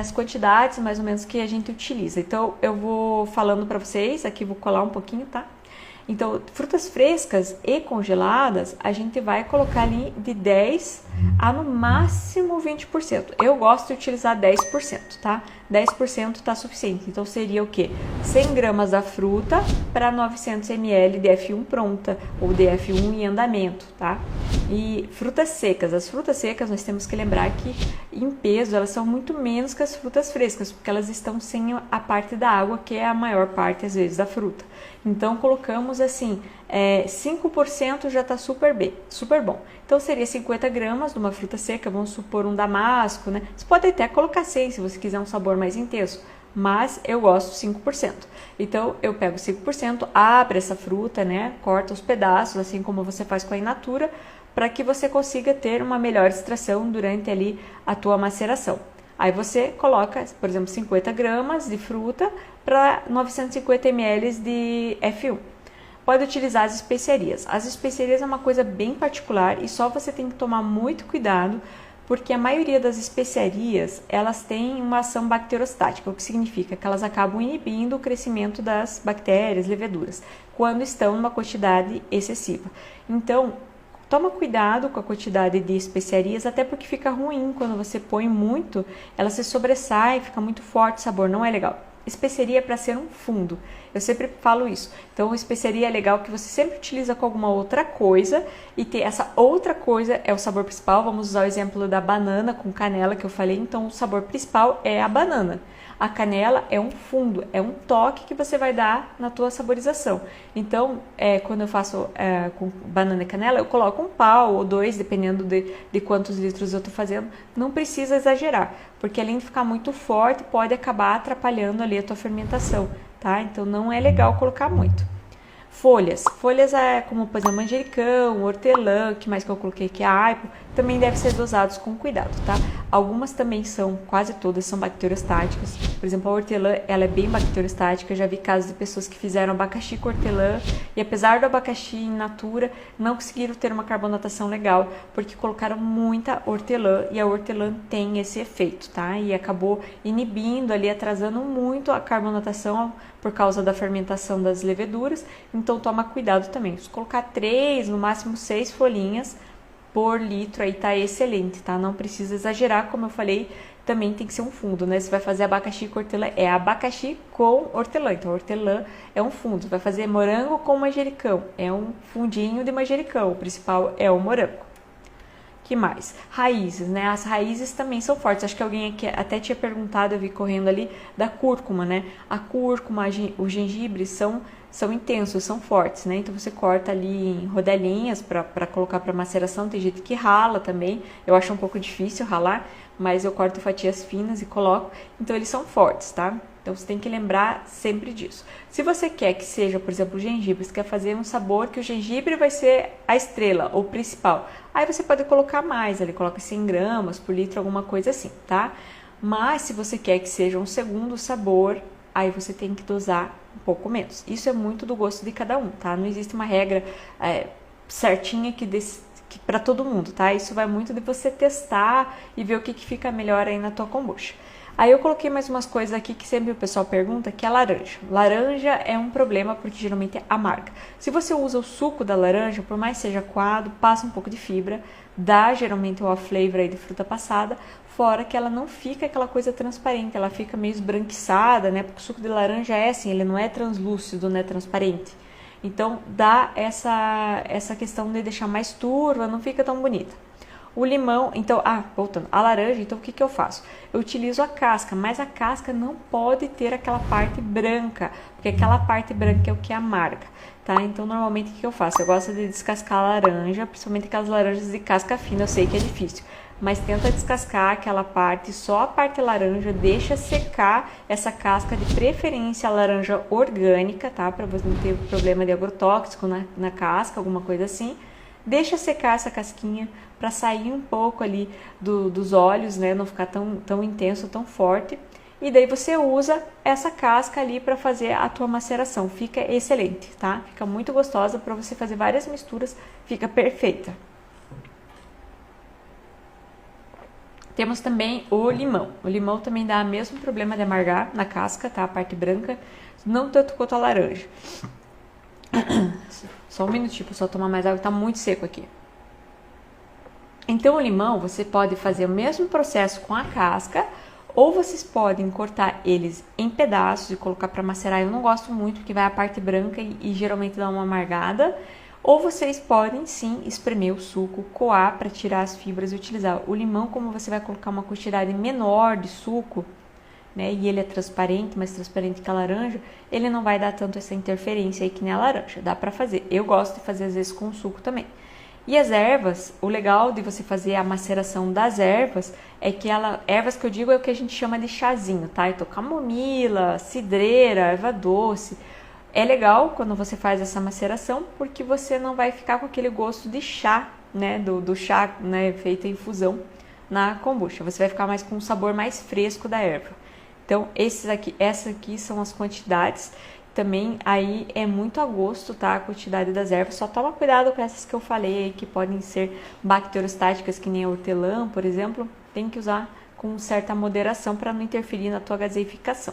as quantidades mais ou menos que a gente utiliza. Então, eu vou falando para vocês, aqui vou colar um pouquinho, tá? Então, frutas frescas e congeladas, a gente vai colocar ali de 10 a no máximo 20%. Eu gosto de utilizar 10%, tá? 10% tá suficiente. Então, seria o quê? 100 gramas da fruta para 900 ml de F1 pronta ou de F1 em andamento, tá? E frutas secas. As frutas secas, nós temos que lembrar que em peso elas são muito menos que as frutas frescas, porque elas estão sem a parte da água, que é a maior parte, às vezes, da fruta. Então, colocamos assim, 5% já está super bom. Então, seria 50 gramas de uma fruta seca, vamos supor um damasco, né? Você pode até colocar 100 se você quiser um sabor mais intenso, mas eu gosto 5%. Então, eu pego 5%, abre essa fruta, né? Corta os pedaços, assim como você faz com a in natura, para que você consiga ter uma melhor extração durante ali a tua maceração. Aí você coloca, por exemplo, 50 gramas de fruta para 950 ml de F1. Pode utilizar as especiarias. As especiarias é uma coisa bem particular e só você tem que tomar muito cuidado, porque a maioria das especiarias, elas têm uma ação bacterostática, o que significa que elas acabam inibindo o crescimento das bactérias, leveduras, quando estão numa quantidade excessiva. Então, toma cuidado com a quantidade de especiarias, até porque fica ruim quando você põe muito, ela se sobressai, fica muito forte o sabor, não é legal. Especiaria é para ser um fundo, eu sempre falo isso. Então, especiaria é legal que você sempre utiliza com alguma outra coisa e ter essa outra coisa é o sabor principal. Vamos usar o exemplo da banana com canela que eu falei. Então, o sabor principal é a banana. A canela é um fundo, é um toque que você vai dar na tua saborização. Então, quando eu faço com banana e canela, eu coloco um pau ou dois, dependendo de quantos litros eu estou fazendo. Não precisa exagerar, porque além de ficar muito forte, pode acabar atrapalhando ali a tua fermentação, tá? Então, não é legal colocar muito. Folhas é como, por exemplo, manjericão, hortelã, que mais que eu coloquei aqui, a aipo, também devem ser dosados com cuidado, tá? Algumas também são, quase todas são bacteriostáticas. Por exemplo, a hortelã, ela é bem bacteriostática. Eu já vi casos de pessoas que fizeram abacaxi com hortelã e apesar do abacaxi in natura, não conseguiram ter uma carbonatação legal, porque colocaram muita hortelã e a hortelã tem esse efeito, tá? E acabou inibindo ali, atrasando muito a carbonatação por causa da fermentação das leveduras. Então, toma cuidado também. Se colocar 3, no máximo 6 folhinhas por litro, aí tá excelente, tá? Não precisa exagerar, como eu falei, também tem que ser um fundo, né? Você vai fazer abacaxi com hortelã, é abacaxi com hortelã. Então, hortelã é um fundo. Você vai fazer morango com manjericão, é um fundinho de manjericão. O principal é o morango. Que mais? Raízes, né? As raízes também são fortes. Acho que alguém aqui até tinha perguntado, eu vi correndo ali, da cúrcuma, né? A cúrcuma, o gengibre são intensos, são fortes, né? Então você corta ali em rodelinhas para colocar para maceração. Tem gente que rala também. Eu acho um pouco difícil ralar, mas eu corto fatias finas e coloco. Então eles são fortes, tá? Então você tem que lembrar sempre disso. Se você quer que seja, por exemplo, o gengibre, você quer fazer um sabor que o gengibre vai ser a estrela, ou principal, aí você pode colocar mais, ali coloca 100 gramas por litro, alguma coisa assim, tá? Mas se você quer que seja um segundo sabor, aí você tem que dosar um pouco menos. Isso é muito do gosto de cada um, tá? Não existe uma regra certinha que para todo mundo, tá? Isso vai muito de você testar e ver o que fica melhor aí na tua kombucha. Aí eu coloquei mais umas coisas aqui que sempre o pessoal pergunta, que é a laranja. Laranja é um problema porque geralmente é amarga. Se você usa o suco da laranja, por mais que seja coado, passa um pouco de fibra, dá geralmente o off-flavor aí de fruta passada, fora que ela não fica aquela coisa transparente, ela fica meio esbranquiçada, né? Porque o suco de laranja é assim, ele não é translúcido, não é transparente. Então dá essa questão de deixar mais turva, não fica tão bonita. O limão, então, voltando, a laranja, então o que eu faço? Eu utilizo a casca, mas a casca não pode ter aquela parte branca, porque aquela parte branca é o que amarga, tá? Então, normalmente, o que eu faço? Eu gosto de descascar a laranja, principalmente aquelas laranjas de casca fina, eu sei que é difícil, mas tenta descascar aquela parte, só a parte laranja, deixa secar essa casca, de preferência a laranja orgânica, tá? Para você não ter problema de agrotóxico na casca, alguma coisa assim. Deixa secar essa casquinha para sair um pouco ali dos óleos, né? Não ficar tão intenso, tão forte. E daí você usa essa casca ali para fazer a tua maceração. Fica excelente, tá? Fica muito gostosa para você fazer várias misturas, fica perfeita. Temos também o limão. O limão também dá o mesmo problema de amargar na casca, tá? A parte branca, não tanto quanto a laranja. Só um minutinho, só tomar mais água, tá muito seco aqui. Então o limão, você pode fazer o mesmo processo com a casca, ou vocês podem cortar eles em pedaços e colocar para macerar. Eu não gosto muito porque vai a parte branca e geralmente dá uma amargada. Ou vocês podem sim espremer o suco, coar para tirar as fibras e utilizar. O limão, como você vai colocar uma quantidade menor de suco, né, e ele é transparente, mais transparente que a laranja, ele não vai dar tanto essa interferência aí que nem a laranja. Dá para fazer. Eu gosto de fazer às vezes com suco também. E as ervas, o legal de você fazer a maceração das ervas é que ervas que eu digo é o que a gente chama de chazinho, tá? Então camomila, cidreira, erva doce. É legal quando você faz essa maceração porque você não vai ficar com aquele gosto de chá, né? Do chá, né? Feito em infusão na kombucha. Você vai ficar mais com um sabor mais fresco da erva. Então essas aqui são as quantidades. Também aí é muito a gosto, tá? A quantidade das ervas. Só toma cuidado com essas que eu falei, que podem ser bacteriostáticas, que nem a hortelã, por exemplo. Tem que usar com certa moderação para não interferir na tua gaseificação.